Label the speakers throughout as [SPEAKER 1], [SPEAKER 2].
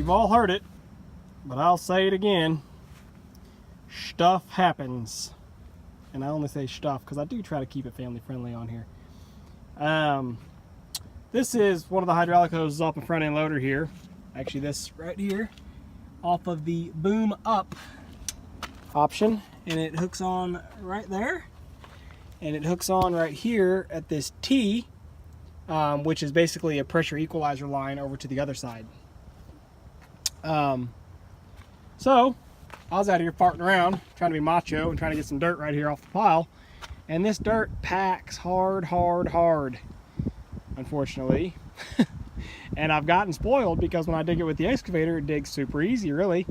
[SPEAKER 1] You've all heard it, but I'll say it again. Stuff happens. And I only say stuff because I do try to keep it family friendly on here. This is one of the hydraulic hoses off the front end loader here. Actually, this right here off of the boom up option, and it hooks on right there, and it hooks on right here at this T, which is basically a pressure equalizer line over to the other side. So I was out here farting around trying to be macho and trying to get some dirt right here off the pile, and this dirt packs hard, unfortunately. And I've gotten spoiled because when I dig it with the excavator, it digs super easy, really.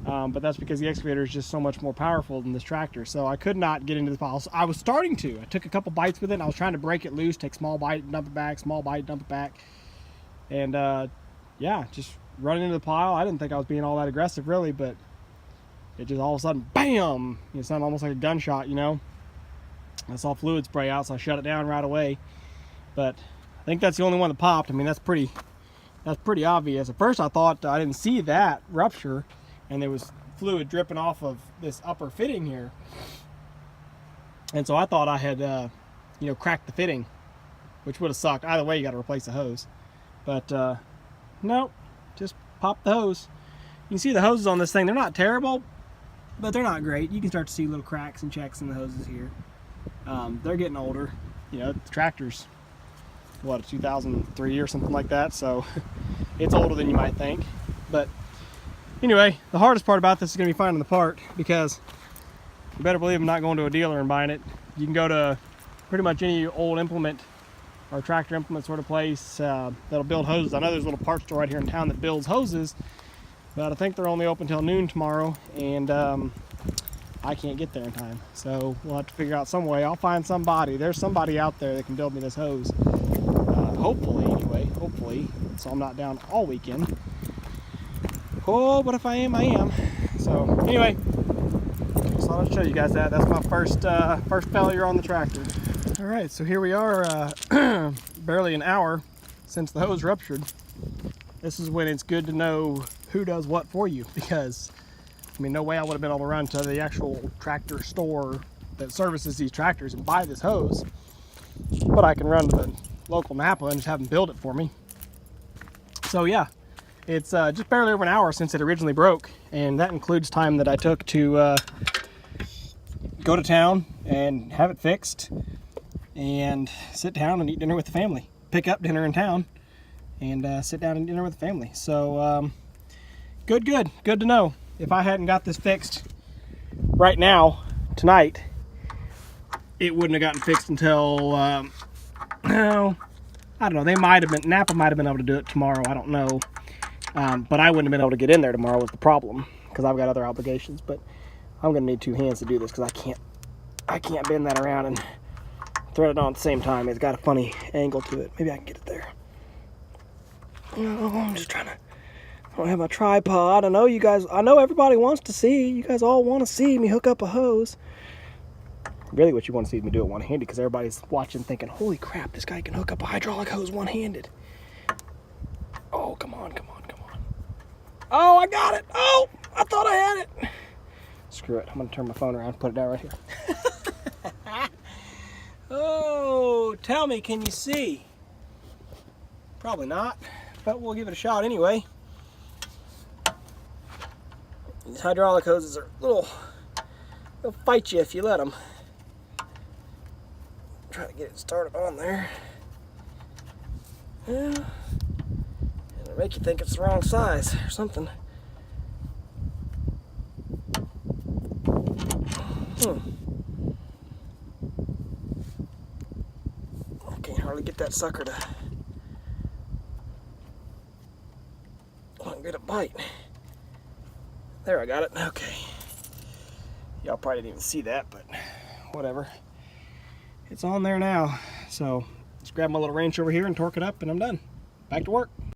[SPEAKER 1] But that's because the excavator is just so much more powerful than this tractor. So I could not get into the pile. So I was starting to. I took a couple bites with it, and I was trying to break it loose, take small bite, dump it back, small bite, dump it back. And yeah, just running into the pile. I didn't think I was being all that aggressive, really, but it just all of a sudden, bam! It sounded almost like a gunshot, you know? I saw fluid spray out, so I shut it down right away. But I think that's the only one that popped. I mean, that's pretty obvious. At first I thought I didn't see that rupture, and there was fluid dripping off of this upper fitting here. And so I thought I had, you know, cracked the fitting, which would have sucked. Either way, you got to replace the hose. But nope, just pop the hose. You can see the hoses on this thing. They're not terrible, but they're not great. You can start to see little cracks and checks in the hoses here. They're getting older. You know, the tractor's, what, 2003 or something like that, so it's older than you might think. But anyway, the hardest part about this is going to be finding the part, because you better believe I'm not going to a dealer and buying it. You can go to pretty much any old implement or tractor implement sort of place that'll build hoses. I know there's a little parts store right here in town that builds hoses, but I think they're only open till noon tomorrow, and I can't get there in time. So we'll have to figure out some way. I'll find somebody. There's somebody out there that can build me this hose. Hopefully, anyway, hopefully, so I'm not down all weekend. Oh, but if I am, I am. So anyway, just thought I'd show you guys that. That's my first failure on the tractor. All right, so here we are, barely an hour since the hose ruptured. This is when it's good to know who does what for you, because I mean, no way I would have been able to run to the actual tractor store that services these tractors and buy this hose, but I can run to the local Napa and just have them build it for me. So yeah, it's just barely over an hour since it originally broke, and that includes time that I took to go to town and have it fixed and sit down and eat dinner with the family. Pick up dinner in town and sit down and eat dinner with the family. So good to know. If I hadn't got this fixed right now, tonight, it wouldn't have gotten fixed until no, I don't know. Napa might have been able to do it tomorrow. I don't know. But I wouldn't have been able to get in there tomorrow was the problem, because I've got other obligations. But I'm going to need two hands to do this, because I can't bend that around and thread it on at the same time. It's got a funny angle to it. Maybe I can get it there. No, I'm just trying to. I don't have my tripod. I know everybody wants to see. You guys all want to see me hook up a hose. Really what you want to see is me do it one-handed, because everybody's watching thinking, holy crap, this guy can hook up a hydraulic hose one-handed. Oh, come on. Oh, I got it. Oh, I thought I had it. Screw it. I'm going to turn my phone around and put it down right here. Oh, tell me, can you see? Probably not, but we'll give it a shot anyway. These hydraulic hoses are they'll fight you if you let them. Try to get it started on there. Yeah. It'll make you think it's the wrong size or something. I can't hardly get that sucker to get a bite. There, I got it. Okay. Y'all probably didn't even see that, but whatever. It's on there now. So, just grab my little wrench over here and torque it up, and I'm done. Back to work.